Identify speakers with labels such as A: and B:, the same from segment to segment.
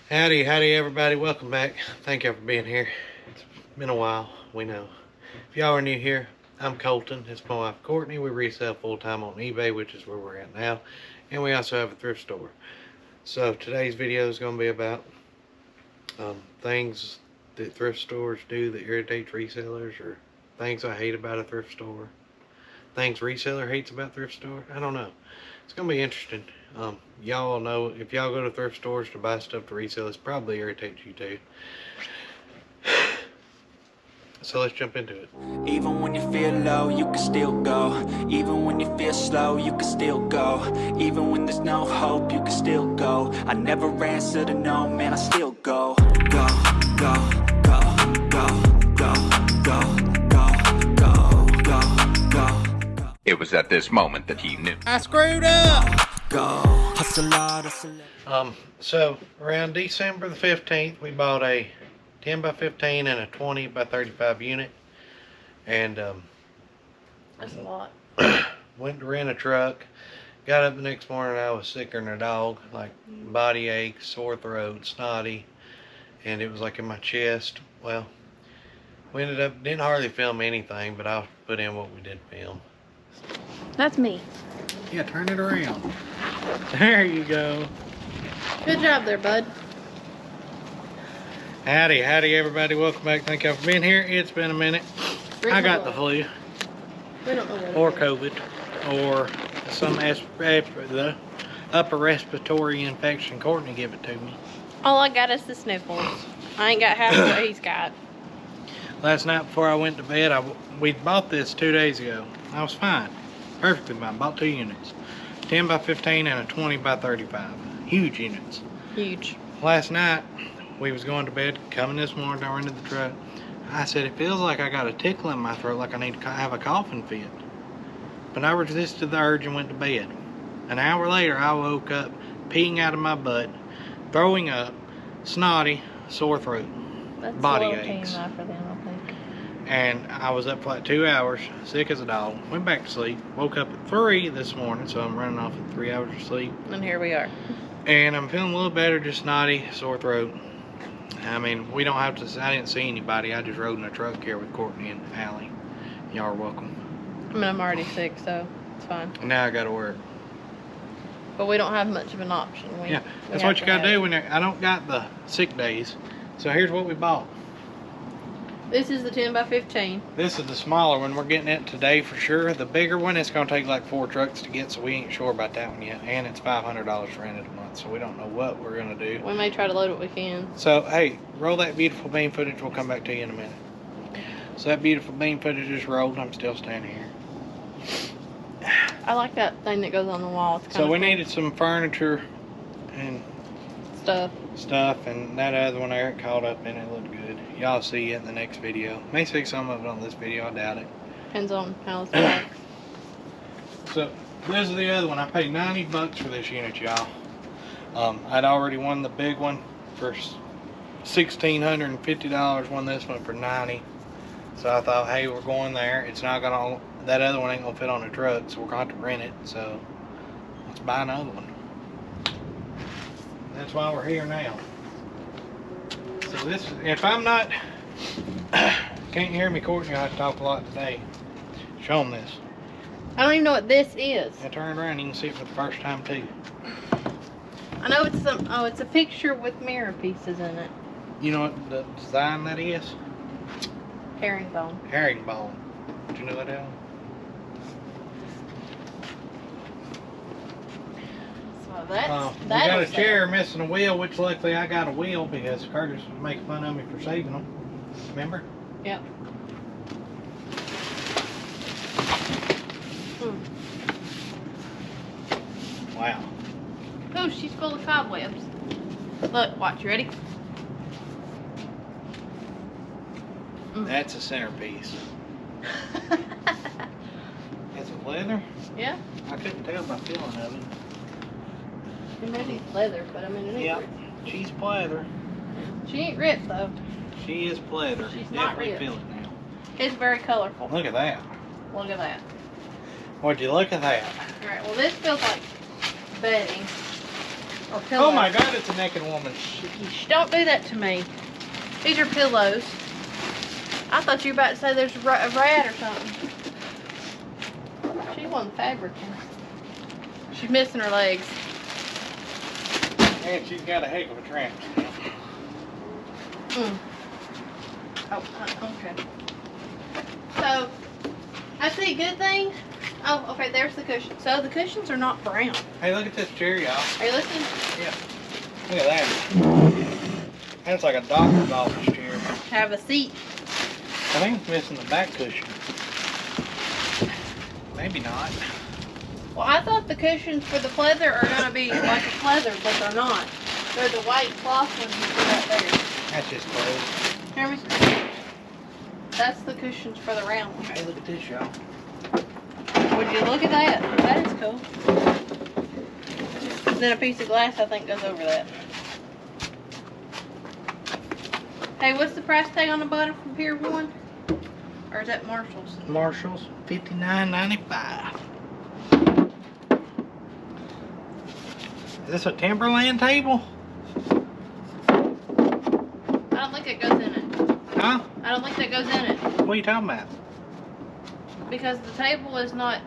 A: Howdy everybody, welcome back. Thank y'all for being here. It's been a while, we know. If y'all are new here, I'm Colton. It's my wife Courtney. We resell full-time on eBay, which is where we're at now. And we also have a thrift store. So today's video is going to be about things that thrift stores do that irritates resellers, or things I hate about a thrift store. Things reseller hates about thrift store. I don't know. It's going to be interesting. Y'all know if y'all go to thrift stores to buy stuff to resell, it's probably irritates you too. So let's jump into it.
B: Even when you feel low, you can still go. Even when you feel slow, you can still go. Even when there's no hope, you can still go. I never answer to no, man, I still go. Go, go, go, go, go, go, go, go, go, go.
C: It was at this moment that he knew.
A: I screwed up!
B: Go, hustle hard, hustle.
A: So around December the 15th, we bought a 10 by 15 and a 20 by 35 unit. And
D: that's a lot.
A: Went to rent a truck. Got up the next morning, I was sicker than a dog, like body ache, sore throat, snotty, and it was like in my chest. Well, we ended up, didn't hardly film anything, but I'll put in what we did film.
D: That's me.
A: Yeah, turn it around. There you go.
D: Good job there, bud.
A: Howdy everybody, welcome back. Thank y'all for being here. It's been a minute. I got the flu.
D: We don't know what
A: Or
D: it is.
A: COVID. Or some the upper respiratory infection. Courtney gave it to me.
D: All I got is the sniffles. I ain't got half of what he's got.
A: Last night before I went to bed, we bought this 2 days ago. I was fine. Perfectly fine. Bought 2 units. 10 by 15 and a 20 by 35. Huge units.
D: Huge.
A: Last night, we was going to bed, coming this morning, I rented the truck. I said, it feels like I got a tickle in my throat, like I need to have a coughing fit. But I resisted the urge and went to bed. An hour later, I woke up, peeing out of my butt, throwing up, snotty, sore throat,
D: That's
A: body
D: a little
A: aches.
D: TMI for them, I think.
A: And I was up for like 2 hours, sick as a dog. Went back to sleep, woke up at 3 this morning, so I'm running off at 3 hours of sleep.
D: And here we are.
A: And I'm feeling a little better, just snotty, sore throat. I mean, we don't have to, I didn't see anybody. I just rode in a truck here with Courtney and Allie. Y'all are welcome.
D: I mean, I'm already sick, so it's fine.
A: And now I gotta work.
D: But we don't have much of an option.
A: Yeah, that's what you gotta do when I don't got the sick days. So here's what we bought.
D: This is the 10 by 15.
A: This is the smaller one. We're getting it today for sure. The bigger one, it's gonna take like 4 trucks to get, so we ain't sure about that one yet. And it's $500 rented a month, so we don't know what we're gonna do.
D: We may try to load what we can.
A: So, hey, roll that beautiful beam footage. We'll come back to you in a minute. So that beautiful beam footage just rolled. I'm still standing here.
D: I like that thing that goes on the wall. It's
A: So
D: kinda
A: we
D: cool.
A: needed some furniture and
D: stuff.
A: and that other one there, it caught up and it looked good. Y'all see it in the next video. May see some of it on this video, I doubt it.
D: Depends on how this works.
A: So this is the other one. I paid 90 bucks for this unit, y'all. I'd already won the big one for $1,650, won this one for 90. So I thought, hey, we're going there. It's not gonna, that other one ain't gonna fit on the truck, so we're gonna have to rent it. So let's buy another one. That's why we're here now. So this is, if I'm not, can't hear me, Courtney, I have to talk a lot today. Show them this.
D: I don't even know what this is.
A: I turn around, you can see it for the first time too.
D: I know it's some. Oh, it's a picture with mirror pieces in it.
A: You know what the design that is?
D: Herringbone.
A: Herringbone. Did you know that, Alan?
D: So that's
A: We got a chair missing a wheel, which luckily I got a wheel because Curtis was making fun of me for saving them. Remember?
D: Yep.
A: Wow.
D: Oh, she's full of cobwebs. Look, watch, you ready?
A: That's a centerpiece. Is it leather?
D: Yeah.
A: I couldn't tell by feeling of it.
D: It may be leather, but I mean it ain't
A: Yep.
D: ripped.
A: She's pleather.
D: She ain't ripped though.
A: She is pleather.
D: She's not
A: Definitely
D: ripped.
A: feel it now.
D: It's very colorful.
A: Look at that.
D: Look at that.
A: Would you look at that?
D: Alright, well this feels like bedding. Or pillows.
A: Oh my God, it's a naked woman.
D: Shh, don't do that to me. These are pillows. I thought you were about to say there's a rat or something. She wasn't fabricing. She's missing her legs.
A: And she's got a heck of a tramp.
D: Oh, okay. So, I see good thing. Oh, okay, there's the cushion. So the cushions are not brown.
A: Hey, look at this chair, y'all.
D: Are you listening?
A: Yeah. Look at that. That's like a doctor's office chair.
D: Have a seat.
A: I think it's missing the back cushion. Maybe not.
D: Well, I thought the cushions for the pleather are going to be like a pleather, but they're not. They're the white cloth ones you see right there.
A: That's just clothes.
D: Hear me? That's the cushions for the round one.
A: Hey, look at this, y'all.
D: Would you look at that? That is cool. Then a piece of glass, I think, goes over that. Hey, what's the price tag on the bottom from Pier 1? Or is that Marshall's?
A: Marshall's, $59.95. Is this a Timberland table?
D: I don't think it goes in it.
A: Huh?
D: I don't think that goes in it.
A: What are you talking about?
D: Because the table is not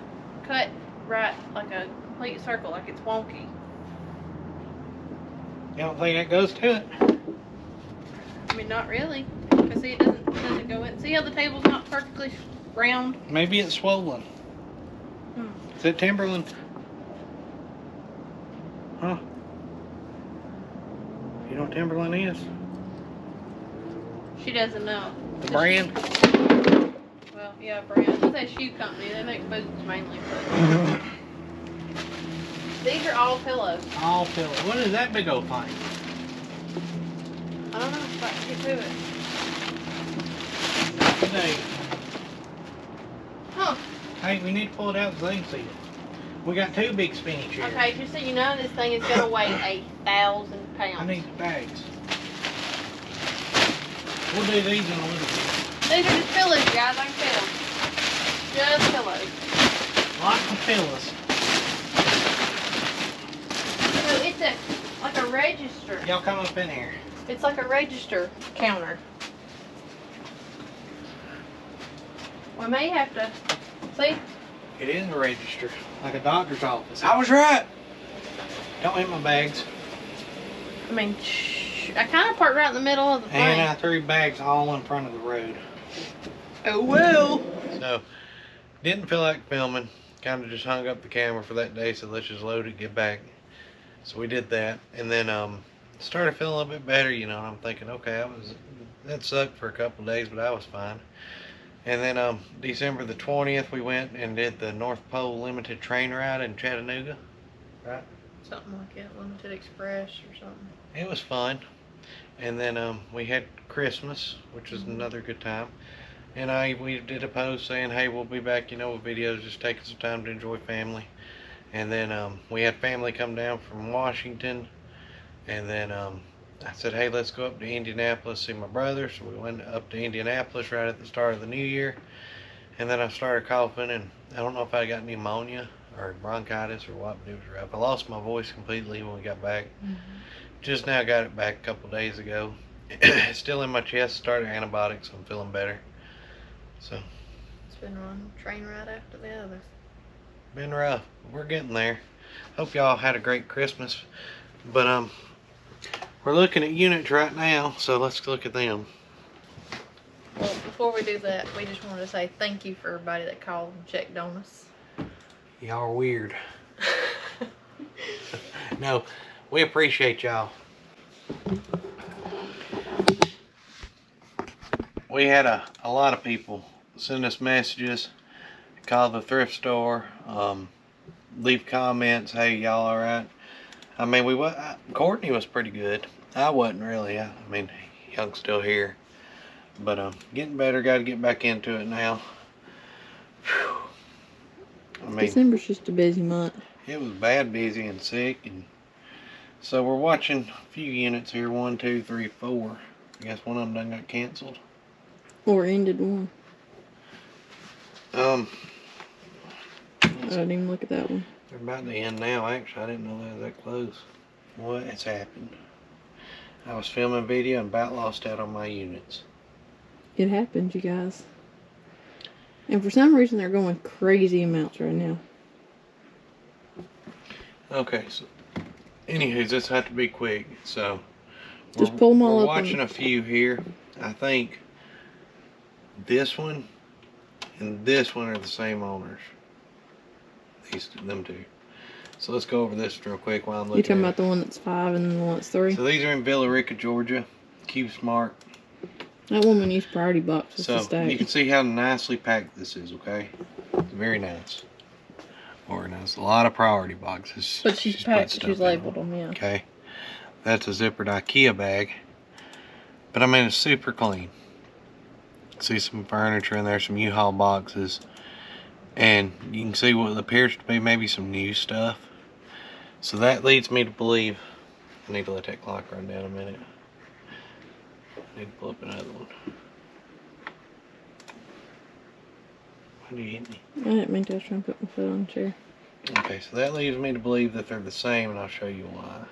D: cut right like a complete circle, like it's wonky.
A: You don't think that goes to it?
D: I mean, not really. Because see, it doesn't go in. See how the table's not perfectly round?
A: Maybe it's swollen. Is it Timberland? Huh? You know what Timberland is?
D: She doesn't know.
A: The brand?
D: Well, yeah, brand. It's a shoe company. They make boots mainly. But these are all pillows.
A: All pillow. What is that big old thing?
D: I don't know. But get to it.
A: Hey,
D: Huh.
A: hey, we need to pull it out so they can see it. We got two big spinny chairs.
D: Okay, just so you know, this thing is going to weigh 1,000 pounds.
A: I need the bags. We'll do these in a little bit.
D: These are just pillows, guys. I can feel them. Just pillows.
A: Lots of pillows.
D: So it's like a register.
A: Y'all come up in here.
D: It's like a register counter. We may have to see.
A: It is a register, like a doctor's office. I was right. Don't hit my bags.
D: I mean, I kind of parked right in the middle of the thing.
A: And I threw bags all in front of the road.
D: Oh well.
A: So, didn't feel like filming. Kind of just hung up the camera for that day, so let's just load it, get back. So we did that, and then started feeling a little bit better, you know. And I'm thinking, okay, that sucked for a couple of days, but I was fine. And then December the 20th, we went and did the North Pole Limited Train Ride in Chattanooga. Right?
D: Something like that, Limited Express or something.
A: It was fun. And then we had Christmas, which was another good time. And we did a post saying, hey, we'll be back, you know, with videos, just taking some time to enjoy family. And then we had family come down from Washington. And then I said, hey, let's go up to Indianapolis, see my brother. So we went up to Indianapolis right at the start of the new year. And then I started coughing, and I don't know if I got pneumonia or bronchitis or what, but it was rough. I lost my voice completely when we got back. Just now got it back a couple days ago. It's still in my chest, started antibiotics, so I'm feeling better. So
D: It's been one train ride after the other.
A: been rough. We're getting there. Hope y'all had a great Christmas. But we're looking at units right now, so let's look at them.
D: Well, before we do that, we just wanted to say thank you for everybody that called and checked on us.
A: Y'all are weird. No, we appreciate y'all. We had a lot of people send us messages, call the thrift store, leave comments, hey, y'all alright? I mean, Courtney was pretty good. I wasn't really. I mean, Young's still here. But getting better, got to get back into it now. Whew. I mean,
D: December's just a busy month.
A: it was bad, busy, and sick, and so we're watching a few units here. 1, 2, 3, 4. I guess one of them done got canceled.
D: Or ended one.
A: I
D: didn't even look at that one.
A: They're about to end now. Actually, I didn't know they were that close. What has happened? I was filming video and about lost out on my units.
D: It happens, you guys. And for some reason, they're going crazy amounts right now.
A: Okay, so anywho, this had to be quick. So
D: Just pull them all
A: we're
D: up.
A: watching a few here. I think this one and this one are the same owners. Them two. So let's go over this real quick while I'm looking.
D: You talking about the one that's 5 and then the one that's 3?
A: So these are in Villarica, Georgia. Cube Smart.
D: That woman used priority boxes to
A: So
D: stack.
A: you can see how nicely packed this is, okay? It's very nice. Organized. A lot of priority boxes.
D: But she's
A: put
D: packed,
A: stuff
D: she's
A: in
D: labeled
A: them.
D: them, yeah.
A: Okay. That's a zippered IKEA bag. But I mean, it's super clean. See some furniture in there, some U-Haul boxes. And you can see what appears to be maybe some new stuff. So that leads me to believe, I need to let that clock run down a minute. I need to pull up another one. Why do you hit me?
D: I didn't mean to. I was trying to put my foot on the chair.
A: Okay, so that leads me to believe that they're the same, and I'll show you why.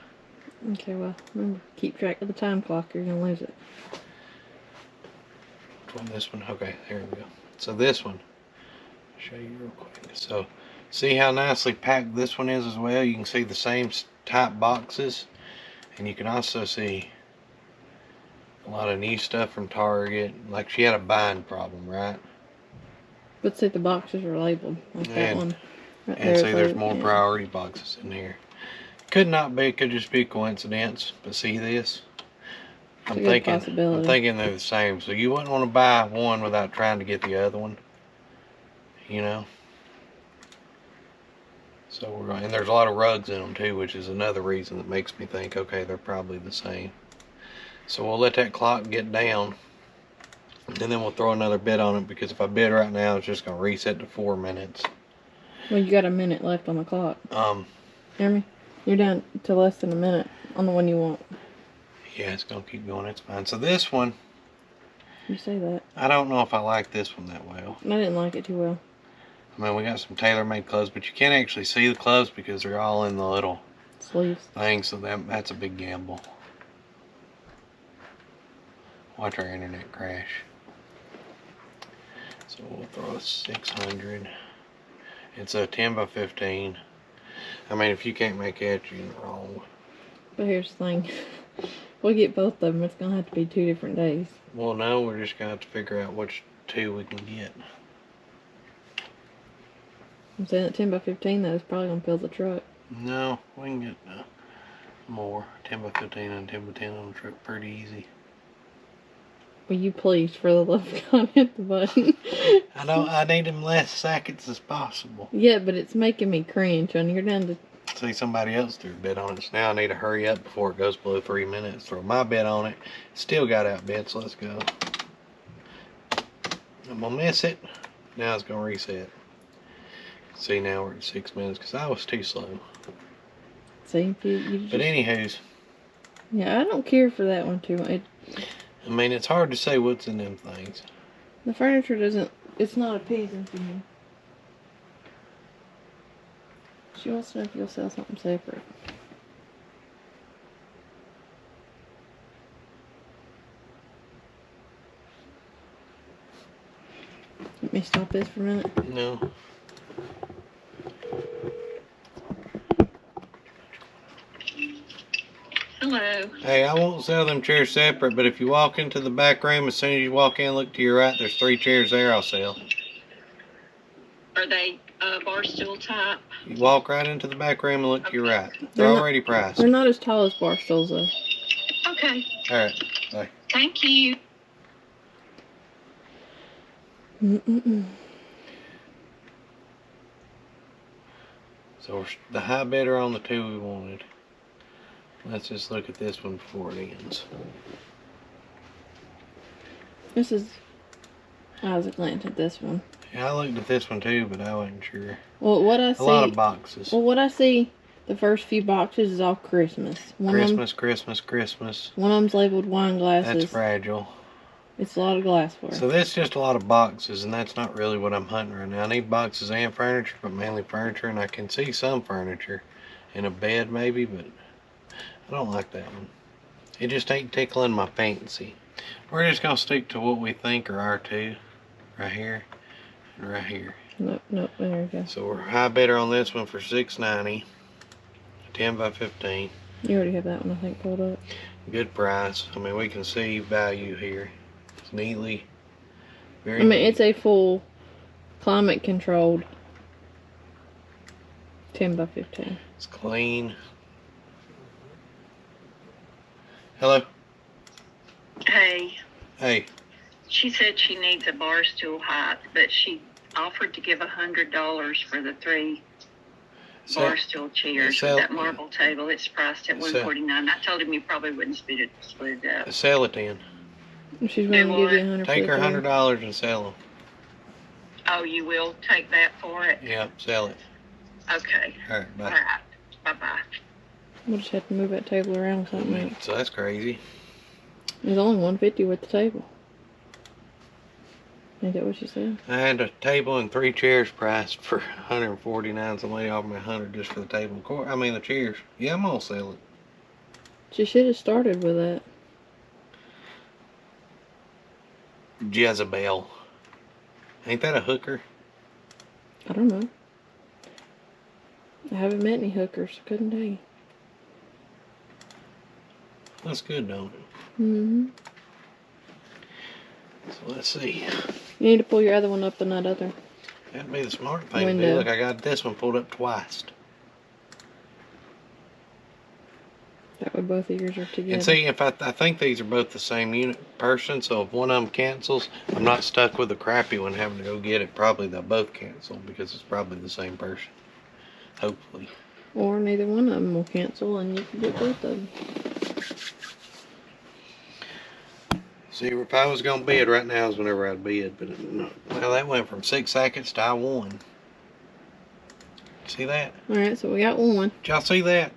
D: Okay, well, remember, keep track of the time clock, you're gonna lose it.
A: Which one? This one? Okay, there we go. So this one, I'll show you real quick. So, see how nicely packed this one is as well? You can see the same type boxes, and you can also see a lot of new stuff from Target. Like she had a bind problem, right?
D: But see, the boxes are labeled. Like that one. Right
A: And see,
D: there,
A: there's
D: so,
A: more
D: yeah.
A: priority boxes in here. Could not be, could just be a coincidence. But see this?
D: It's a good possibility.
A: I'm thinking they're the same. So you wouldn't want to buy one without trying to get the other one. You know? So we're going, and there's a lot of rugs in them too, which is another reason that makes me think, okay, they're probably the same. So we'll let that clock get down, and then we'll throw another bid on it, because if I bid right now, it's just going to reset to 4 minutes.
D: Well, you got a minute left on the clock. Hear me? You're down to less than a minute on the one you want.
A: Yeah, it's going to keep going. It's fine. So this one,
D: You say that.
A: I don't know if I like this one that well.
D: I didn't like it too well.
A: I mean, we got some tailor-made clothes, but you can't actually see the clothes because they're all in the little
D: Sleeves.
A: thing, so that's a big gamble. Watch our internet crash. So we'll throw a 600. It's a 10 by 15. I mean, if you can't make it, you're wrong.
D: But here's the thing. If we get both of them, it's going to have to be 2 different days.
A: Well, no, we're just going to have to figure out which 2 we can get.
D: I'm saying that 10 by 15 though is probably going to fill the truck.
A: No, we can get more. 10 by 15 and 10 by 10 on the truck pretty easy.
D: Will you please, for the love of God, hit the button?
A: I need them less seconds as possible.
D: Yeah, but it's making me cringe, and you're down to...
A: See, somebody else threw a bid on it, so now I need to hurry up before it goes below 3 minutes. Throw my bid on it. Still got outbid, so let's go. I'm gonna miss it. Now it's gonna reset. See, now we're at 6 minutes because I was too slow.
D: See, you just...
A: But anywho's,
D: Yeah, I don't care for that one too much.
A: I mean, it's hard to say what's in them things.
D: The furniture doesn't... It's not appeasing to me. She wants to know if you'll sell something separate. Let me stop this for a minute.
A: No.
E: Hello.
A: Hey, I won't sell them chairs separate, but if you walk into the back room, as soon as you walk in, look to your right, there's 3 chairs there I'll sell.
E: Are they bar stool type?
A: You walk right into the back room and look to your right. They're
D: They're not-
A: already priced.
D: They're not as tall as bar stools though.
E: Okay.
A: Alright, bye.
E: Thank you.
A: So we're the high bidder on the 2 we wanted. Let's just look at this one before it ends.
D: This is... I was glancing at this one.
A: Yeah, I looked at this one too, but I wasn't sure.
D: Well, what I see...
A: A lot of boxes.
D: Well, what I see, the first few boxes is all Christmas.
A: Christmas, Christmas, Christmas.
D: One of them's labeled wine glasses.
A: That's fragile.
D: It's a lot of glassware.
A: So that's just a lot of boxes, and that's not really what I'm hunting right now. I need boxes and furniture, but mainly furniture, and I can see some furniture. In a bed maybe, but I don't like that one. It just ain't tickling my fancy. We're just gonna stick to what we think are our two. Right here and right here.
D: Nope, nope, there you go.
A: So we're high bidder on this one for $6.90. 10 by 15.
D: You already have that one, I think, pulled up.
A: Good price. I mean, we can see value here. It's neatly. Very
D: I mean,
A: neat.
D: it's a full climate controlled 10 by 15.
A: It's clean. Hello.
E: Hey,
A: Hey.
E: she said she needs a bar stool height, but she offered to give $100 for the 3 bar stool chairs with that marble table. It's priced at $149. I told him you probably wouldn't split it up.
A: Sell it then.
D: She's going to give you 100.
A: Take her $100 and sell them.
E: Oh, you will take that for it?
A: Yep, sell it.
E: Okay.
A: All right, bye.
E: All right. Bye-bye.
D: We'll just have to move that table around or something else.
A: So that's crazy.
D: There's only $150 with the table. Ain't that what you said?
A: I had a table and 3 chairs priced for $149. Somebody offered me $100 just for the table. Of course, I mean the chairs. Yeah, I'm gonna sell it.
D: She should have started with that.
A: Jezebel. Ain't that a hooker?
D: I don't know. I haven't met any hookers. Couldn't tell you.
A: That's good, don't it?
D: Mm-hmm.
A: So let's see.
D: You need to pull your other one up in that other.
A: That'd be the smart thing to do.
D: Window.
A: Look, I got this one pulled up twice.
D: That way both of yours are together.
A: And see, if I think these are both the same person, so if one of them cancels, I'm not stuck with a crappy one having to go get it. Probably they'll both cancel because it's probably the same person. Hopefully.
D: Or neither one of them will cancel and you can get both of them.
A: See, if I was going to bid right now is whenever I'd bid. But, well, that went from 6 seconds to I won. See that?
D: Alright, so we got one.
A: Did y'all see that?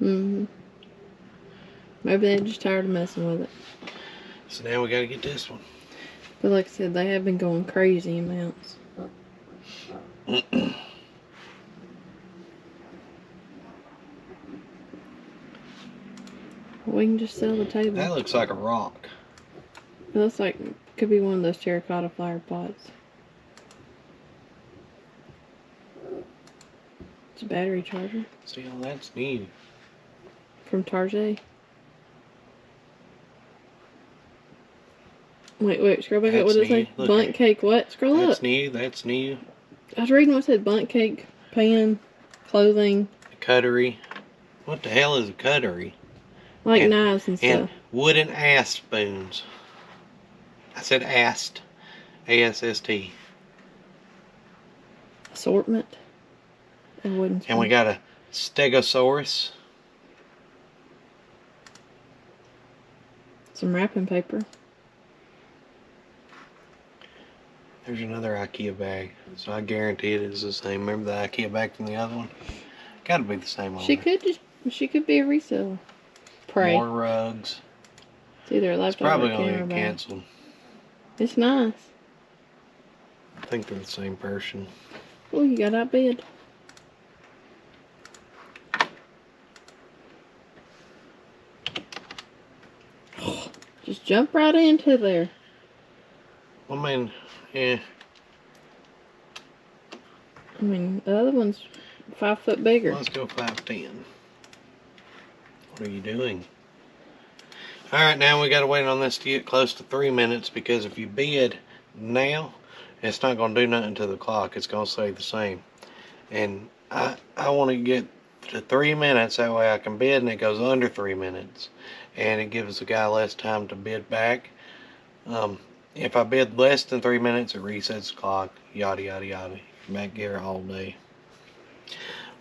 D: Mm-hmm. Maybe they're just tired of messing with it.
A: So now we got to get this one.
D: But like I said, they have been going crazy amounts. We can just sell the table.
A: That looks like a rock.
D: It looks like it could be one of those terracotta flower pots. It's a battery charger.
A: See, all that's new.
D: From Target. Wait, scroll back up. What did it say? Bundt cake what? Scroll up.
A: That's new, that's new.
D: I was reading what it said. Bundt cake, pan, clothing.
A: A cuttery. What the hell is a cuttery?
D: Like knives and stuff.
A: And wooden ass spoons. I said ast. A-S-S-T.
D: Assortment. And wooden spoon.
A: And we got a stegosaurus.
D: Some wrapping paper.
A: There's another IKEA bag. So I guarantee it is the same. Remember the IKEA bag from the other one? Gotta be the same one.
D: She could be a reseller. Pray.
A: More rugs.
D: It's either a
A: It's
D: laptop
A: probably
D: or a
A: gonna
D: camera
A: get
D: bag.
A: canceled.
D: It's nice.
A: I think they're the same person.
D: Oh, you got outbid. Just jump right into there.
A: I mean, yeah.
D: I mean, the other one's 5 foot bigger.
A: Let's go 5'10". What are you doing? Alright, now we gotta wait on this to get close to 3 minutes, because if you bid now, it's not gonna do nothing to the clock. It's gonna stay the same. And I want to get to 3 minutes, that way I can bid and it goes under 3 minutes. And it gives the guy less time to bid back. If I bid less than 3 minutes, it resets the clock, yada yada yada. You're back here all day.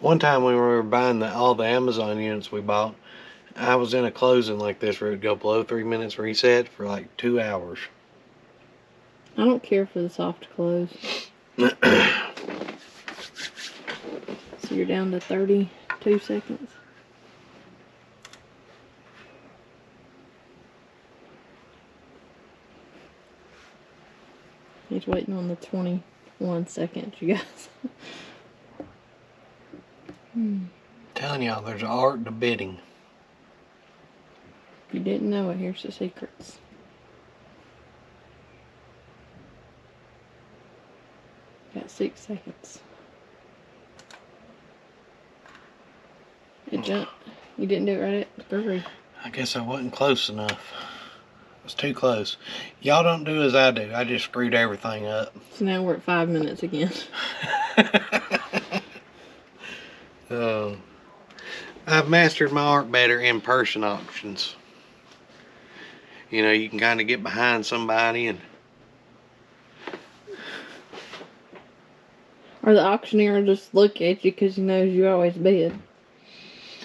A: One time when we were buying all the Amazon units we bought, I was in a closing like this where it would go below 3 minutes reset for like 2 hours.
D: I don't care for the soft close. So you're down to 32 seconds. He's waiting on the 21 seconds, you guys.
A: Telling y'all, there's an art to bidding.
D: If you didn't know it, here's the secrets. Got 6 seconds. It jumped. You didn't do it right at 3.
A: I guess I wasn't close enough. I was too close. Y'all don't do as I do. I just screwed everything up.
D: So now we're at 5 minutes again.
A: I've mastered my art better in person auctions. You know, you can kind of get behind somebody and...
D: Or the auctioneer will just look at you because he knows you always bid.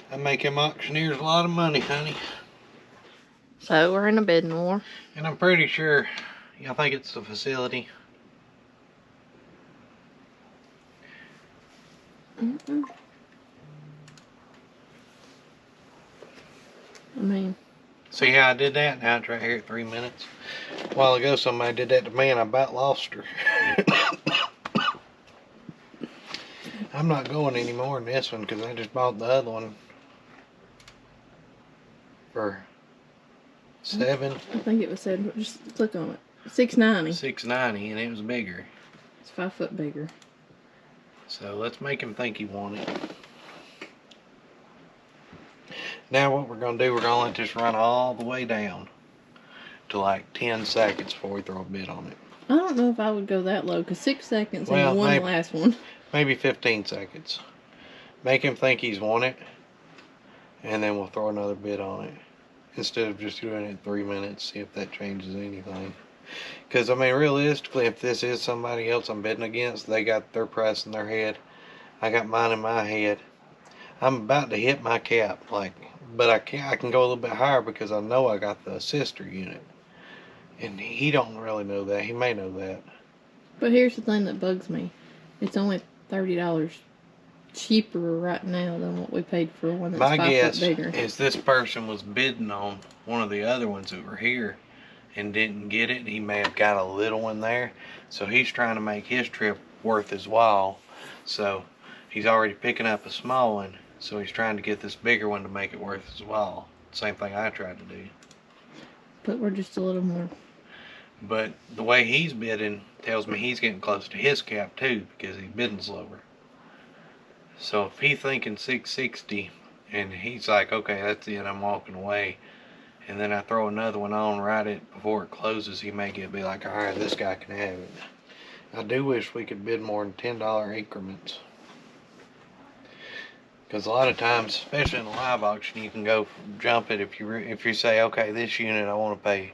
A: I make them auctioneers a lot of money, honey.
D: So we're in a bidding war.
A: And I'm pretty sure, I think it's the facility.
D: I mean,
A: see how I did that? Now it's right here at 3 minutes. A while ago somebody did that to me and I about lost her. I'm not going anymore in this one because I just bought the other one for $7.
D: I think it was said, just click on it. $6.90.
A: $6.90 and it was bigger.
D: It's 5 foot bigger.
A: So let's make him think he won it. Now what we're going to do, we're going to let this run all the way down to like 10 seconds before we throw a bid on it.
D: I don't know if I would go that low because 6 seconds and
A: Well,
D: you won
A: maybe,
D: the last one.
A: Maybe 15 seconds. Make him think he's won it and then we'll throw another bid on it. Instead of just doing it 3 minutes, see if that changes anything. Because, I mean, realistically, if this is somebody else I'm bidding against, they got their price in their head. I got mine in my head. I'm about to hit my cap, but I can go a little bit higher because I know I got the sister unit. And he don't really know that. He may know that.
D: But here's the thing that bugs me. It's only $30 cheaper right now than what we paid for one that's 5 foot bigger.
A: My guess is this person was bidding on one of the other ones that were here and didn't get it. He may have got a little one there. So he's trying to make his trip worth his while. So he's already picking up a small one. So he's trying to get this bigger one to make it worth his while. Same thing I tried to do.
D: But we're just a little more.
A: But the way he's bidding tells me he's getting close to his cap too because he's bidding slower. So if he's thinking 660 and he's like, okay, that's it, I'm walking away, and then I throw another one on before it closes, he may be like, all right, this guy can have it. I do wish we could bid more than $10 increments. Because a lot of times, especially in a live auction, you can go jump it if you say, okay, this unit I want to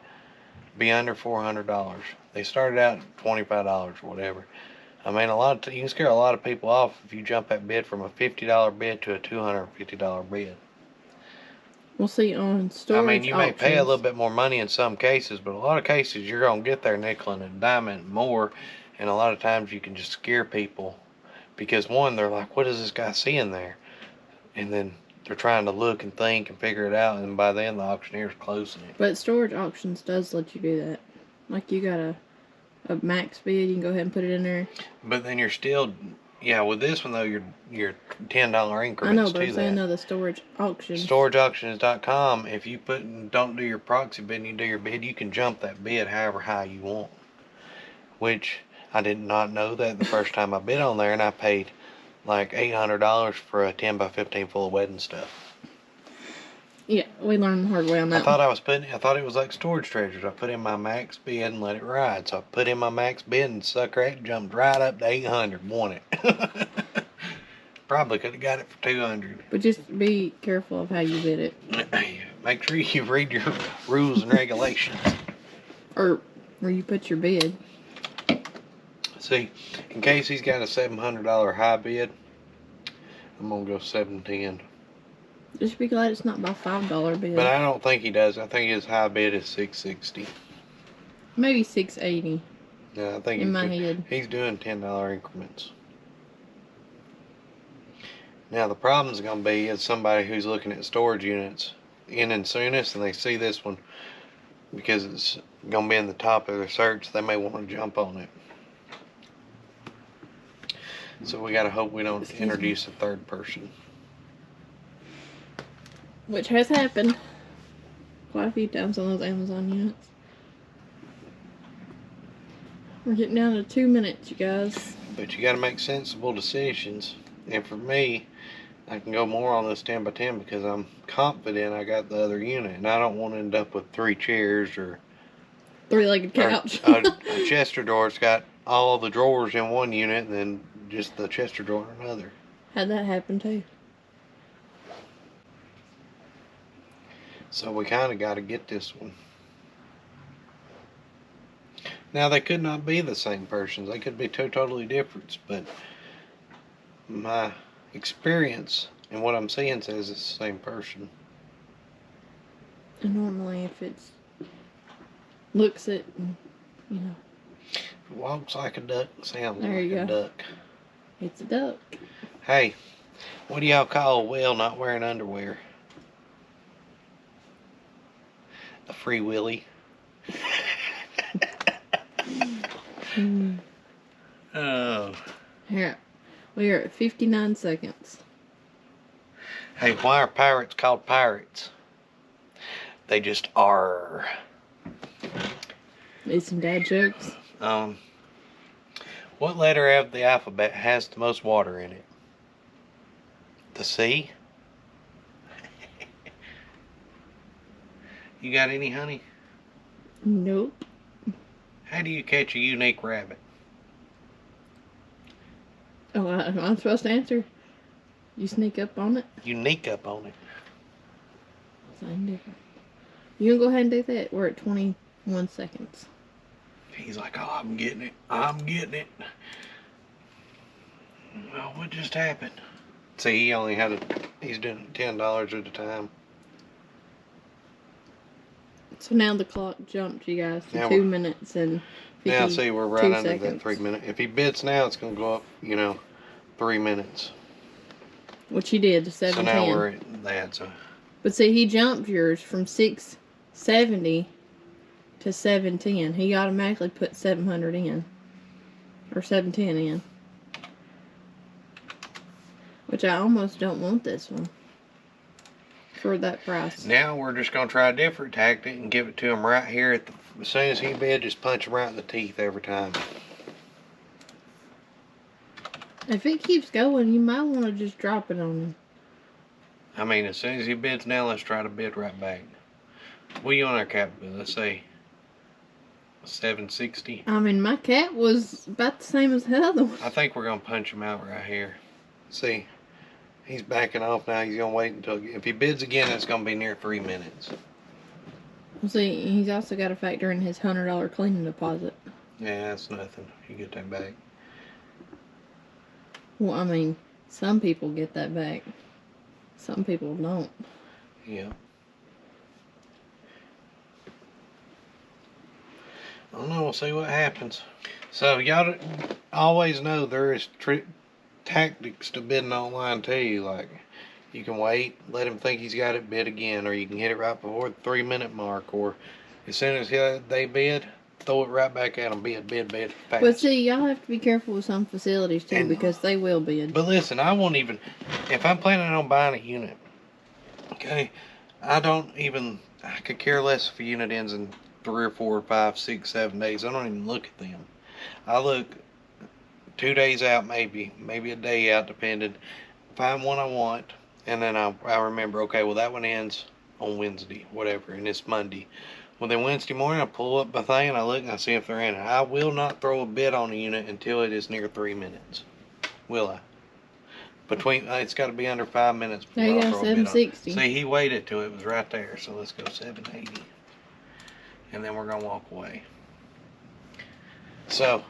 A: be under $400. They started out at $25 or whatever. I mean, you can scare a lot of people off if you jump that bid from a $50 bid to a $250 bid.
D: We'll see on storage.
A: I mean, you may
D: auctions.
A: pay a little bit more money in some cases, but a lot of cases you're going to get there nickel and diamond more, and a lot of times you can just scare people because one, they're like, what is this guy seeing there? And then they're trying to look and think and figure it out, and by then the auctioneer's closing it.
D: But storage auctions does let you do that. Like you got a max bid, you can go ahead and put it in there.
A: But then you're still, with this one though, you're $10 increments.
D: I know, but I'm saying the storage auctions.
A: StorageAuctions.com. If you don't do your proxy bid and you do your bid, you can jump that bid however high you want. Which I did not know that the first time I bid on there, and I paid like $800 for a 10 by 15 full of wedding stuff.
D: Yeah, we learned the hard way on that.
A: I thought it was like storage treasures. I put in my max bid and let it ride. So I put in my max bid and sucker it jumped right up to 800. Won it. Probably could have got it for 200.
D: But just be careful of how you bid it.
A: Make sure you read your rules and regulations.
D: Or where you put your bid.
A: See, in case he's got a $700 high bid, I'm gonna go $710.
D: Just be glad it's not by $5 bid.
A: But I don't think he does. I think his high bid is $660.
D: Maybe $680.
A: Yeah, I think
D: in my head.
A: He's doing $10 increments. Now the problem's gonna be is somebody who's looking at storage units in soonest and they see this one because it's gonna be in the top of their search, they may want to jump on it. So we gotta hope we don't introduce a third person.
D: Which has happened. quite a few times on those Amazon units. We're getting down to 2 minutes, you guys.
A: But you got to make sensible decisions. And for me, I can go more on this 10 by 10 because I'm confident I got the other unit, and I don't want to end up with 3 chairs or
D: 3-legged couch.
A: a Chester drawer. It's got all the drawers in one unit, and then just the Chester drawer in another.
D: Had that happen too.
A: So we kind of got to get this one. Now, they could not be the same persons. They could be two totally different, but my experience and what I'm seeing says it's the same person.
D: And normally if it's looks it, you know.
A: If it walks like a duck, sounds
D: There
A: like
D: you
A: a
D: go.
A: duck.
D: It's a duck.
A: Hey, what do y'all call a whale not wearing underwear? A free willy. Oh.
D: Here, we are at 59 seconds.
A: Hey, why are pirates called pirates? They just are.
D: Need some dad jokes?
A: What letter of the alphabet has the most water in it? The C? You got any, honey?
D: Nope.
A: How do you catch a unique rabbit?
D: Oh, I'm supposed to answer? You sneak up on it?
A: Unique up on it.
D: Something different. You gonna go ahead and do that? We're at 21 seconds.
A: He's like, oh, I'm getting it. I'm getting it. Well, what just happened? See, he only had he's doing $10 at a time.
D: So now the clock jumped, you guys, to
A: Now
D: 2 minutes and 52
A: Now, see, we're right under
D: seconds.
A: that 3 minute. If he bids now, it's going to go up, 3 minutes.
D: Which he did to 7:10.
A: So now we're at that. So.
D: But see, he jumped yours from 670 to 710. He automatically put 700 in. Or 710 in. Which I almost don't want this one. For that price.
A: Now we're just going to try a different tactic and give it to him right here. As soon as he bid, just punch him right in the teeth every time.
D: If it keeps going, you might want to just drop it on him.
A: I mean, as soon as he bids now, let's try to bid right back. What are you on our cap bid? Let's say 760.
D: I mean, my cat was about the same as the other one.
A: I think we're going to punch him out right here. See, he's backing off now. He's going to wait until, if he bids again, it's going to be near 3 minutes.
D: Well, see, he's also got to factor in his $100 cleaning deposit.
A: Yeah, that's nothing. You get that back.
D: Well, I mean, some people get that back. Some people don't.
A: Yeah. I don't know. We'll see what happens. So, y'all always know there is tactics to bidding online too. Like, you can wait, let him think he's got it, bid again, or you can hit it right before the 3 minute mark, or as soon as they bid, throw it right back at them. Bid fast.
D: But see, y'all have to be careful with some facilities too, because they will bid.
A: But listen, I won't even, if I'm planning on buying a unit, okay, I could care less if a unit ends in 3 or 4 or 5, 6, 7 days. I don't even look at them. I look 2 days out, maybe a day out, depending. Find one I want, and then I remember, okay, well, that one ends on Wednesday, whatever, and it's Monday. Well, then Wednesday morning, I pull up my thing, and I look, and I see if they're in it. I will not throw a bid on a unit until it is near 3 minutes. Will I? It's got to be under 5 minutes before
D: There you
A: I
D: go,
A: throw a bid on it.
D: 760.
A: See, he waited till it was right there, so let's go 780. And then we're going to walk away. So,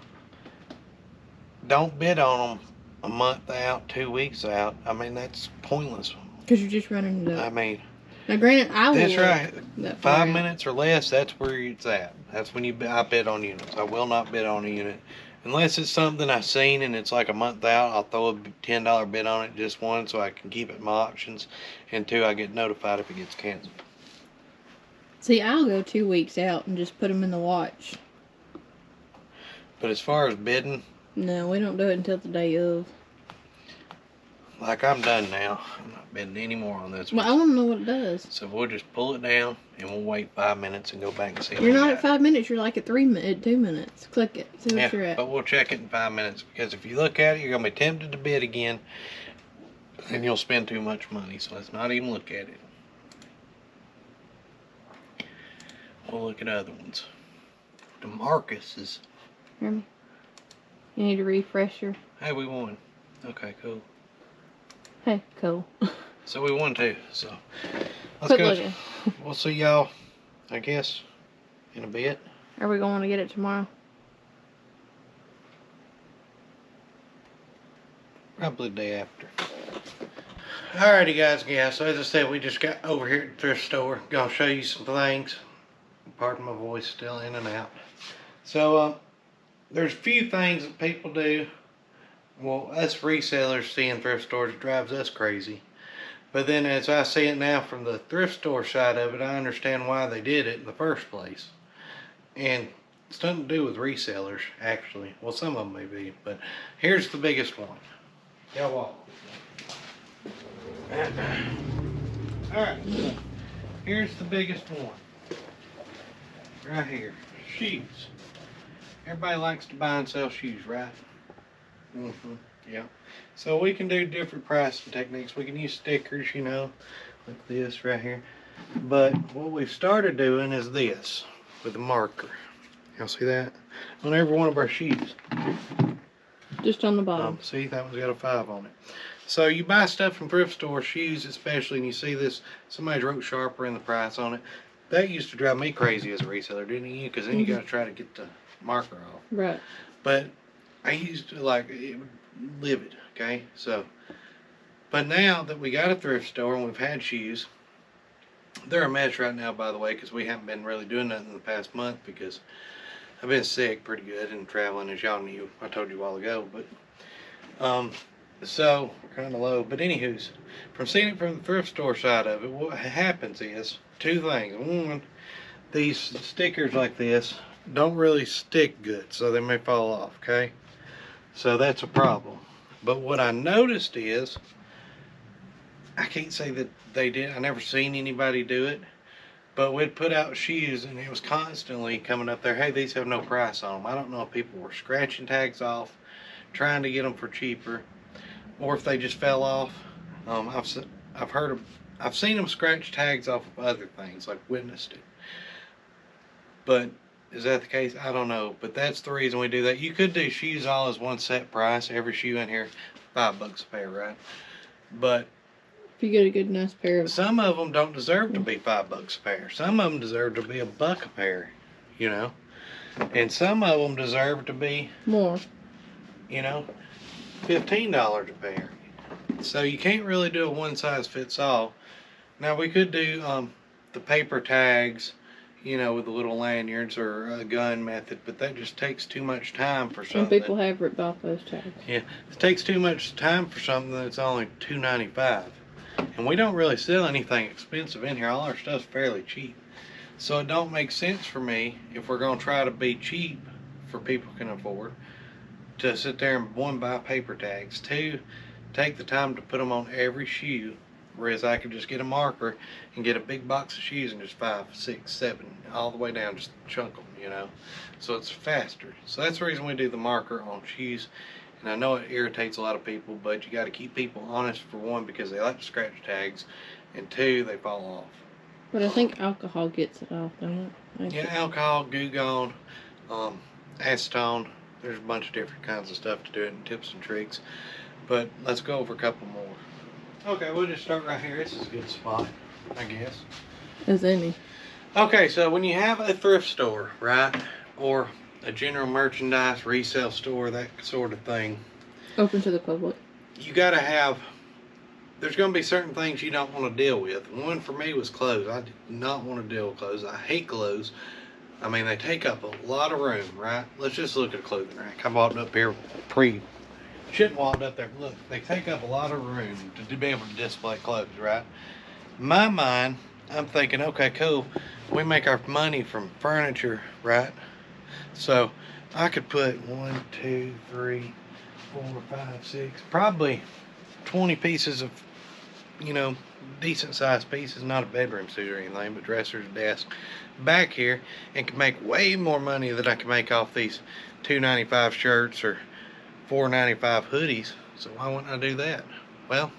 A: don't bid on them a month out, 2 weeks out. I mean, that's pointless.
D: Because you're just running it up.
A: I mean,
D: Now, granted, I will.
A: that's right.
D: That
A: 5
D: far out.
A: minutes or less, that's where it's at. That's when I bid on units. I will not bid on a unit. Unless it's something I've seen and it's like a month out, I'll throw a $10 bid on it, just one, so I can keep it in my options. And 2, I get notified if it gets canceled.
D: See, I'll go 2 weeks out and just put them in the watch.
A: But as far as bidding,
D: No, we don't do it until the day of.
A: like I'm done now. I'm not bending any more on this
D: Well, I
A: one.
D: want to know what it does.
A: So we'll just pull it down and we'll wait 5 minutes and go back and see if
D: You're
A: we
D: not
A: got
D: at 5 minutes. You're like at 2 minutes. Click it. See what you're
A: Yeah,
D: at.
A: but we'll check it in 5 minutes, because if you look at it, you're going to be tempted to bid again and you'll spend too much money. So let's not even look at it. We'll look at other ones. DeMarcus's.
D: Hear me? You need a refresher.
A: Hey, we won. Okay, cool.
D: Hey, cool.
A: So we won too. So let's
D: Quit
A: go.
D: looking.
A: We'll see y'all, I guess, in a bit.
D: Are we going to get it tomorrow?
A: Probably the day after. Alrighty, guys. Yeah, so as I said, we just got over here at the thrift store. Gonna show you some things. Pardon my voice, still in and out. So, there's a few things that people do. Well, us resellers see in thrift stores, it drives us crazy. But then as I see it now from the thrift store side of it, I understand why they did it in the first place. And it's nothing to do with resellers, actually. Well, some of them may be, but here's the biggest one. Y'all walk. Alright, so here's the biggest one. Right here. Shoes. Everybody likes to buy and sell shoes, right? Yeah. So we can do different pricing techniques. We can use stickers, you know, like this right here. But what we've started doing is this with a marker. Y'all see that? On every one of our shoes.
D: Just on the bottom.
A: See, that one's got a 5 on it. So you buy stuff from thrift stores, shoes especially, and you see this, somebody wrote sharper in the price on it. That used to drive me crazy as a reseller, didn't you? Because then you got to try to get the marker off.
D: Right.
A: But I used to like it would live it, okay? So, but now that we got a thrift store and we've had shoes, they're a mess right now, by the way, because we haven't been really doing nothing in the past month because I've been sick pretty good and traveling, as y'all knew. I told you a while ago, but so we're kind of low. But anywho's, from seeing it from the thrift store side of it, what happens is 2 things. One, these stickers like this don't really stick good, so they may fall off, okay? So that's a problem. But what I noticed is, I can't say that they did, I never seen anybody do it, but we'd put out shoes and it was constantly coming up there, hey, these have no price on them. I don't know if people were scratching tags off, trying to get them for cheaper, or if they just fell off. I've seen them scratch tags off of other things, like witnessed it. But is that the case? I don't know. But that's the reason we do that. You could do shoes all as one set price. Every shoe in here, $5 a pair, right? But
D: if you get a good, nice pair of...
A: some of them don't deserve to be $5 a pair. Some of them deserve to be $1 a pair, you know? And some of them deserve to be...
D: more.
A: You know? $15 a pair. So you can't really do a one-size-fits-all. Now we could do the paper tags, you know, with the little lanyards or a gun method, but that just takes too much time for something.
D: Some people have ripped off those tags.
A: Yeah, it takes too much time for something that's only $2.95. And we don't really sell anything expensive in here. All our stuff's fairly cheap. So it don't make sense for me, if we're going to try to be cheap for people can afford, to sit there and 1, buy paper tags, 2, take the time to put them on every shoe, whereas I could just get a marker and get a big box of shoes and just 5, 6, 7, all the way down, just chunk them, you know. So it's faster. So that's the reason we do the marker on shoes. And I know it irritates a lot of people, but you got to keep people honest, for 1, because they like to scratch tags, and 2, they fall off.
D: But I think alcohol gets it off, don't it?
A: Yeah, alcohol, Goo Gone, acetone. There's a bunch of different kinds of stuff to do it, and tips and tricks. But let's go over a couple more. Okay, we'll just start right here. This is a good spot, I guess.
D: As any.
A: Okay, so when you have a thrift store, right, or a general merchandise resale store, that sort of thing,
D: open to the public,
A: you got to have, there's going to be certain things you don't want to deal with. One for me was clothes. I did not want to deal with clothes. I hate clothes. I mean, they take up a lot of room, right? Let's just look at a clothing rack. I walked up here shouldn't walked up there. Look, they take up a lot of room to be able to display clothes, right? In my mind, I'm thinking, okay, cool. We make our money from furniture, right? So I could put 1, 2, 3, 4, 5, 6, probably 20 pieces of, you know, decent sized pieces, not a bedroom suite or anything, but dressers, desk, back here, and can make way more money than I can make off these $2.95 shirts or $4.95 hoodies. So why wouldn't I do that? Well,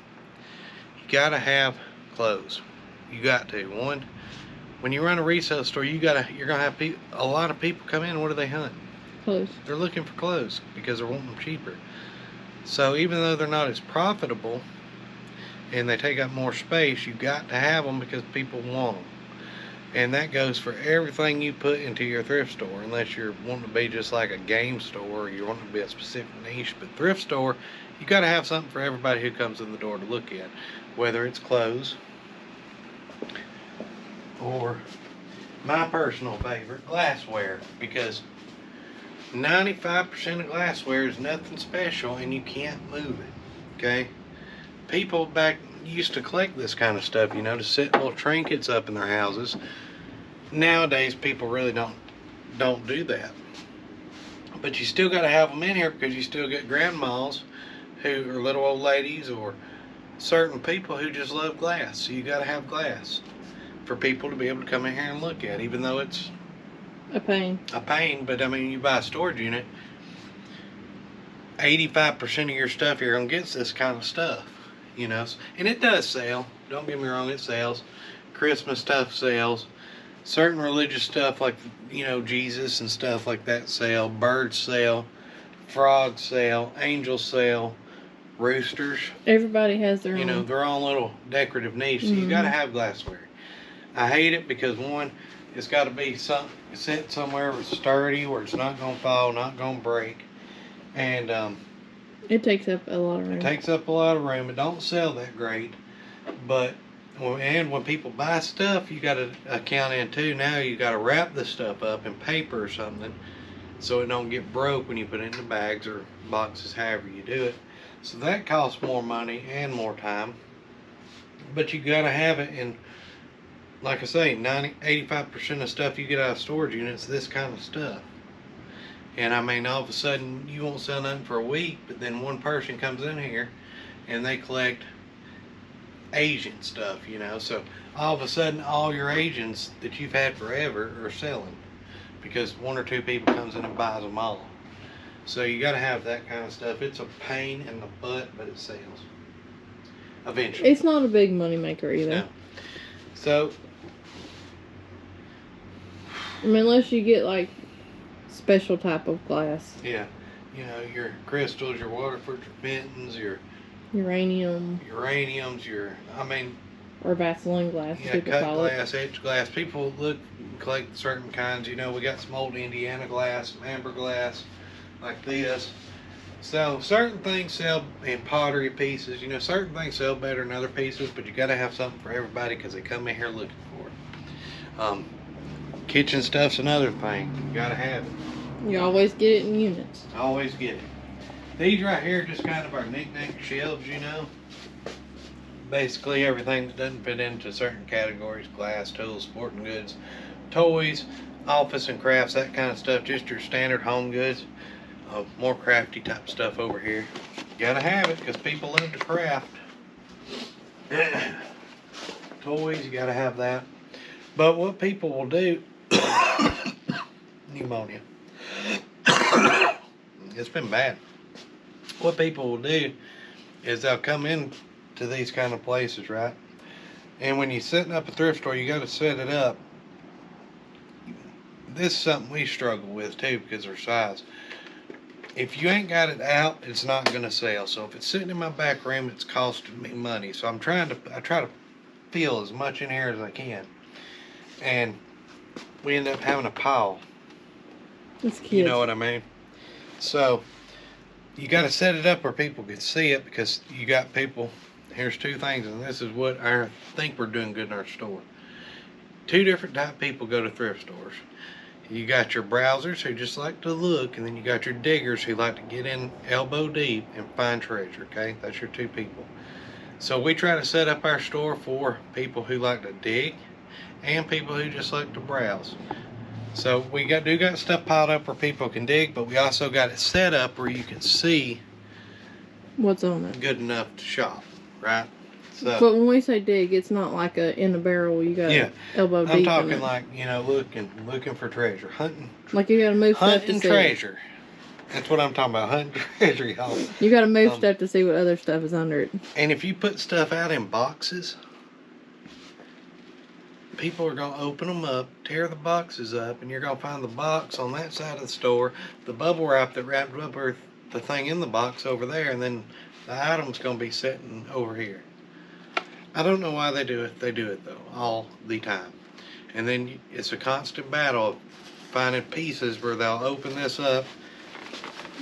A: you gotta have clothes. You got to. One, when you run a resale store, you're gonna have a lot of people come in. What do they hunt?
D: Clothes.
A: They're looking for clothes because they're wanting them cheaper. So even though they're not as profitable and they take up more space, you got to have them because people want them. And that goes for everything you put into your thrift store, unless you're wanting to be just like a game store or you want to be a specific niche. But thrift store, you got to have something for everybody who comes in the door to look at, whether it's clothes or my personal favorite, glassware, because 95% of glassware is nothing special and you can't move it. Okay, people back used to collect this kind of stuff, you know, to set little trinkets up in their houses. Nowadays people really don't do that, but you still got to have them in here because you still get grandmas who are little old ladies or certain people who just love glass. So you got to have glass for people to be able to come in here and look at, even though it's
D: a pain.
A: But I mean, you buy a storage unit, 85% of your stuff you're gonna get this kind of stuff, you know. And it does sell, don't get me wrong, it sells. Christmas stuff sells. Certain religious stuff like, you know, Jesus and stuff like that sell. Birds sell. Frogs sell. Angels sell. Roosters.
D: Everybody has their own.
A: You know, their own little decorative niche. So you gotta have glassware. I hate it because, one, it's got to be set somewhere where it's sturdy, where it's not going to fall, not going to break. And
D: it takes up a lot of room.
A: It takes up a lot of room. It don't sell that great. But, and when people buy stuff, you got to account in too. Now you got to wrap this stuff up in paper or something so it don't get broke when you put it in the bags or boxes, however you do it. So that costs more money and more time. But you got to have it in. Like I say, 85% of stuff you get out of storage units, this kind of stuff. And I mean, all of a sudden, you won't sell nothing for a week, but then one person comes in here and they collect Asian stuff, you know. So all of a sudden, all your Asians that you've had forever are selling because one or two people comes in and buys them all. So you got to have that kind of stuff. It's a pain in the butt, but it sells eventually.
D: It's not a big money maker either.
A: No. So,
D: I mean, unless you get like special type of glass.
A: Yeah, you know, your crystals, your Waterfords, your Bentons, your
D: uraniums, or Vaseline glass.
A: Yeah, cut glass, etched glass. People collect certain kinds. You know, we got some old Indiana glass, some amber glass, like this. So certain things sell in pottery pieces. You know, certain things sell better than other pieces, but you got to have something for everybody because they come in here looking for it. Kitchen stuff's another thing. You got to have it.
D: You always get it in units.
A: Always get it. These right here are just kind of our knick-knack shelves, you know. Basically everything that doesn't fit into certain categories: glass, tools, sporting goods, toys, office and crafts, that kind of stuff. Just your standard home goods. More crafty type stuff over here. Gotta have it because people love to craft. Toys, you gotta have that. But what people will do, pneumonia. It's been bad. What people will do is they'll come in to these kind of places, right? And when you're setting up a thrift store, you got to set it up. This is something we struggle with too because of our size. If you ain't got it out, it's not going to sell. So if it's sitting in my back room, it's costing me money. So I try to fill as much in here as I can. And we end up having a pile.
D: That's cute.
A: You know what I mean? So you got to set it up where people can see it, because you got people. Here's two things, and this is what I think we're doing good in our store. Two different type of people go to thrift stores. You got your browsers who just like to look, and then you got your diggers who like to get in elbow deep and find treasure, okay? That's your two people. So we try to set up our store for people who like to dig and people who just like to browse. So we do got stuff piled up where people can dig, but we also got it set up where you can see
D: What's on it?
A: good enough to shop, right? So,
D: but when we say dig, it's not like in a barrel. You got elbow deep.
A: I'm talking like, you know, looking for treasure, hunting.
D: Like you got to move stuff to see.
A: Hunting treasure. That's what I'm talking about, hunting treasure, y'all.
D: You got to move stuff to see what other stuff is under it.
A: And if you put stuff out in boxes, people are going to open them up, tear the boxes up, and you're going to find the box on that side of the store, the bubble wrap that wrapped up the thing in the box over there, and then the item's going to be sitting over here. I don't know why they do it. They do it, though, all the time. And then it's a constant battle of finding pieces where they'll open this up.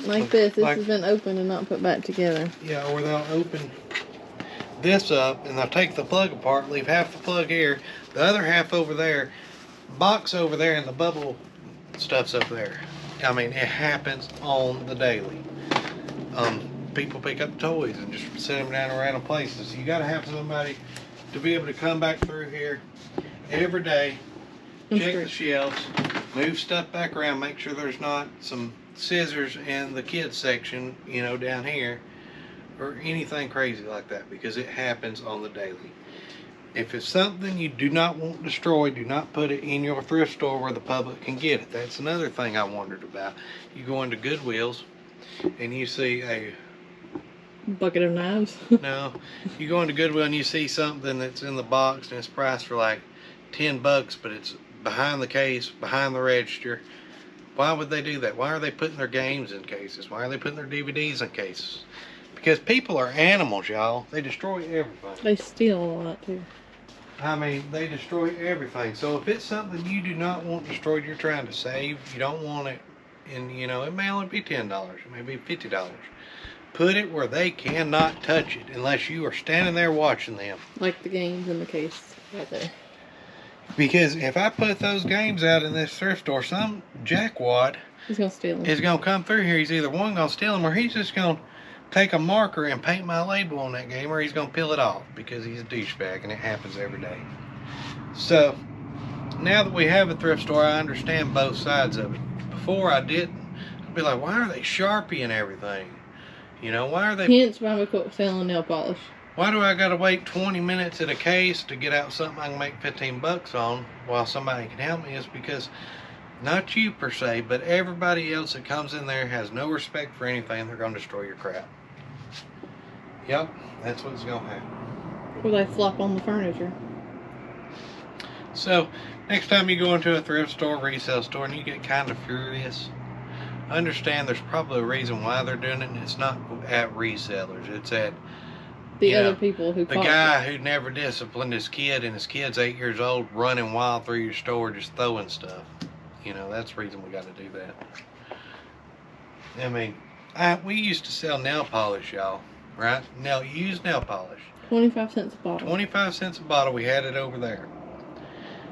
D: Like this. This has been opened and not put back together.
A: Yeah, or they'll open this up and they'll take the plug apart, leave half the plug here, the other half over there, box over there, and the bubble stuff's up there. I mean, it happens on the daily. People pick up toys and just set them down in random places. You got to have somebody to be able to come back through here every day, check the shelves, move stuff back around, make sure there's not some scissors in the kids section, you know, down here, or anything crazy like that, because it happens on the daily. If it's something you do not want destroyed, do not put it in your thrift store where the public can get it. That's another thing I wondered about. You go into Goodwill's and you see a
D: bucket of knives.
A: no, you go into Goodwill and you see something that's in the box and it's priced for like $10, but it's behind the case, behind the register. Why would they do that? Why are they putting their games in cases? Why are they putting their DVDs in cases? Because people are animals, y'all. They destroy everything.
D: They steal a lot too.
A: I mean, they destroy everything. So if it's something you do not want destroyed, you're trying to save, you don't want it, and you know, it may only be $10, it may be $50. Put it where they cannot touch it unless you are standing there watching them.
D: Like the games in the case right there.
A: Because if I put those games out in this thrift store, some jackwad
D: is going
A: to come through here. He's either one going to steal them, or he's just going to take a marker and paint my label on that game, or he's going to peel it off because he's a douchebag, and it happens every day. So now that we have a thrift store, I understand both sides of it. Before I didn't. I'd be like, why are they Sharpie everything? You know, why are they...
D: Hence why we quit selling nail polish.
A: Why do I got to wait 20 minutes at a case to get out something I can make $15 on while somebody can help me? Is because, not you per se, but everybody else that comes in there has no respect for anything. They're going to destroy your crap. Yep, that's what's going to happen.
D: Or they flop on the furniture.
A: So, next time you go into a thrift store, resale store, and you get kind of furious, understand there's probably a reason why they're doing it, and it's not at resellers. It's at
D: the other people who
A: the guy who never disciplined his kid, and his kid's 8 years old, running wild through your store just throwing stuff. You know, that's the reason we got to do that. I mean, we used to sell nail polish, y'all, right? Now, used nail polish.
D: 25 cents a bottle.
A: 25 cents a bottle. We had it over there.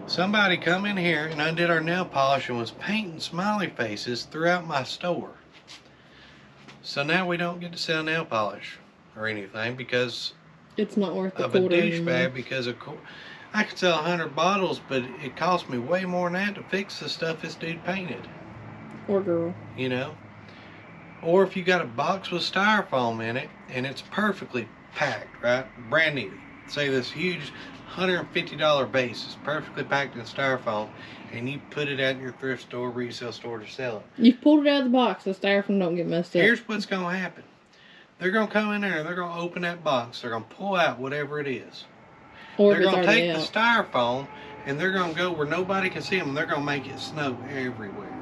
A: Somebody come in here and undid our nail polish and was painting smiley faces throughout my store. So now we don't get to sell nail polish or anything because
D: it's not worth
A: of a douchebag. Because I could sell 100 bottles, but it cost me way more than that to fix the stuff this dude painted.
D: Or girl.
A: You know? Or if you got a box with styrofoam in it and it's perfectly packed, right? Brand new. Say this huge $150 base is perfectly packed in styrofoam, and you put it out in your thrift store, resale store to sell it.
D: You pulled it out of the box so styrofoam don't get messed up.
A: Here's what's going to happen. They're going to come in there, they're going to open that box, they're going to pull out whatever it is.
D: Or
A: they're going to take the styrofoam, and they're going to go where nobody can see them, and they're going to make it snow everywhere.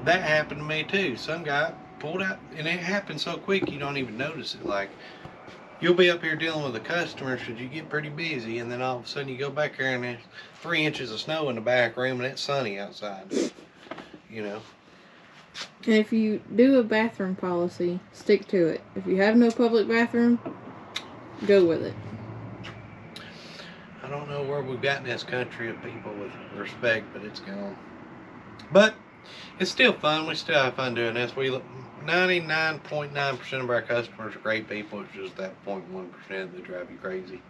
A: That happened to me too. Some guy pulled out, and it happened so quick you don't even notice it. Like, you'll be up here dealing with the customers because you get pretty busy, and then all of a sudden you go back there and there's 3 inches of snow in the back room and it's sunny outside. You know.
D: And if you do a bathroom policy, stick to it. If you have no public bathroom, go with it.
A: I don't know where we've gotten this country of people with respect, but it's gone. But it's still fun. We still have fun doing this. 99.9% of our customers are great people. It's just that 0.1% that drive you crazy.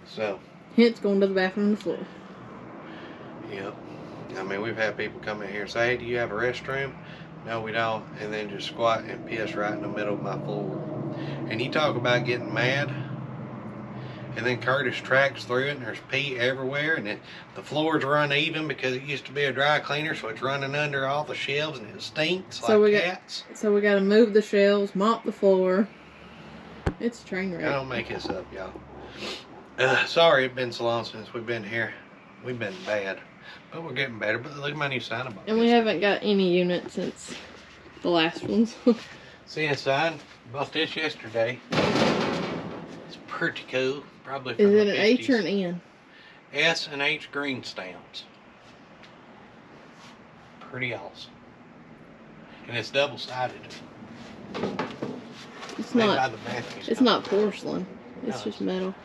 A: So.
D: Hence going to the bathroom on the floor.
A: Yep. I mean, we've had people come in here and say, hey, do you have a restroom? No, we don't. And then just squat and piss right in the middle of my floor. And you talk about getting mad. And then Curtis tracks through it and there's pee everywhere. And then the floors are uneven because it used to be a dry cleaner. So it's running under all the shelves and it stinks like cats.
D: So we got to move the shelves, mop the floor. It's a train wreck.
A: I don't make this up, y'all. Sorry it's been so long since we've been here. We've been bad. But we're getting better. But look at my new sign about
D: And we haven't got any units since the last ones.
A: See inside? Bought this yesterday. It's pretty cool. Probably from
D: Is it
A: the
D: an
A: 50s.
D: H or an N?
A: S and H green stamps. Pretty awesome. And it's double-sided.
D: It's
A: Made by
D: not.
A: the Matthews
D: It's
A: company.
D: not porcelain. It's
A: No.
D: just metal.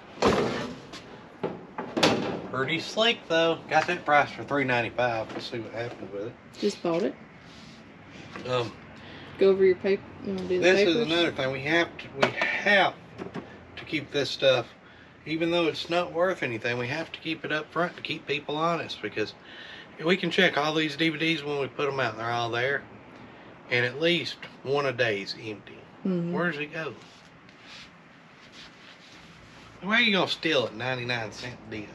A: Pretty sleek though. Got that price for $3.95. We'll see what happens with it.
D: Just bought it.
A: Um,
D: Go over your paper. You want to do the
A: this
D: papers?
A: is another thing. We have to keep this stuff, even though it's not worth anything. We have to keep it up front to keep people honest, because we can check all these DVDs when we put them out. They're all there, and at least one a day is empty.
D: Mhm.
A: Where does it go? Where are you gonna steal it? 99-cent disc.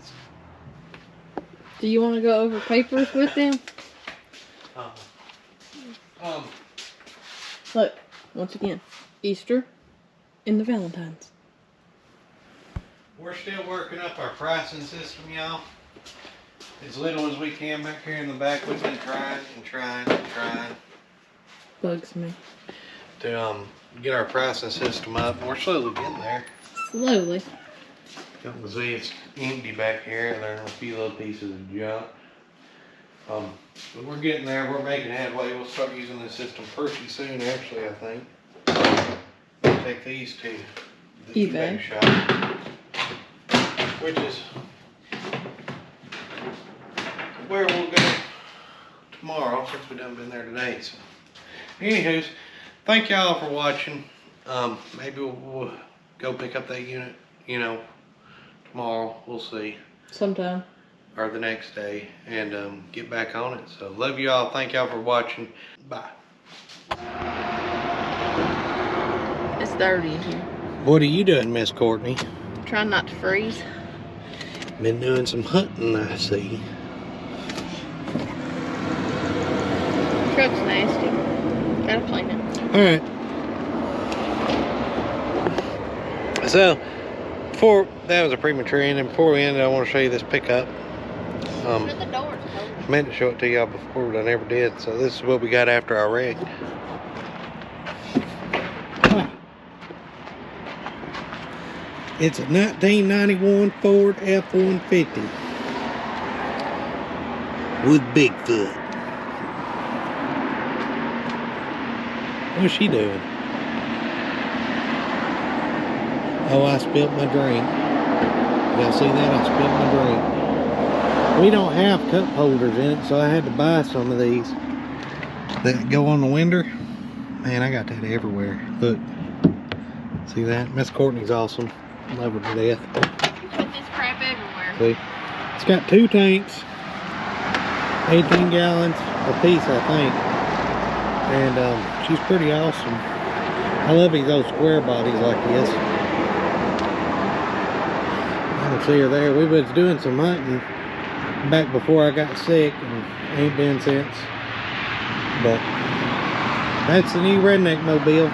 D: Do you want to go over papers with them? Look, once again, Easter and the Valentine's.
A: We're still working up our pricing system, y'all. As little as we can back here in the back. We've been trying
D: Bugs me.
A: to get our pricing system up. We're slowly getting there.
D: Slowly.
A: You can see it's empty back here, and there are a few little pieces of junk. But we're getting there. We're making headway. We'll start using this system pretty soon, actually, I think. We'll take these to the eBay shop, which is where we'll go tomorrow, since we done been there today. So, anywho, thank y'all for watching. Maybe we'll go pick up that unit, you know, tomorrow. We'll see.
D: Sometime.
A: Or the next day, and get back on it. So love you all. Thank y'all for watching. Bye.
D: It's dirty in here.
A: What are you doing, Miss Courtney?
D: Trying not to freeze.
A: Been doing some hunting, I see.
D: Truck's nasty. Gotta clean it.
A: Alright. So, that was a premature ending. Before we end it, I want to show you this pickup.
D: The door's closed.
A: I meant to show it to y'all before, but I never did. So this is what we got after I wrecked. It's a 1991 Ford F-150 with Bigfoot. What's she doing? Oh, I spilled my drink. Y'all see that? I spilled my drink. We don't have cup holders in it, so I had to buy some of these that go on the winder. Man, I got that everywhere. Look. See that? Miss Courtney's awesome. Love her to death.
D: You put this crap everywhere.
A: See? It's got 2 tanks. 18 gallons a piece, I think. And she's pretty awesome. I love these old square bodies like this. I can see her there. We was doing some hunting back before I got sick, and ain't been since. But that's the new redneck mobile.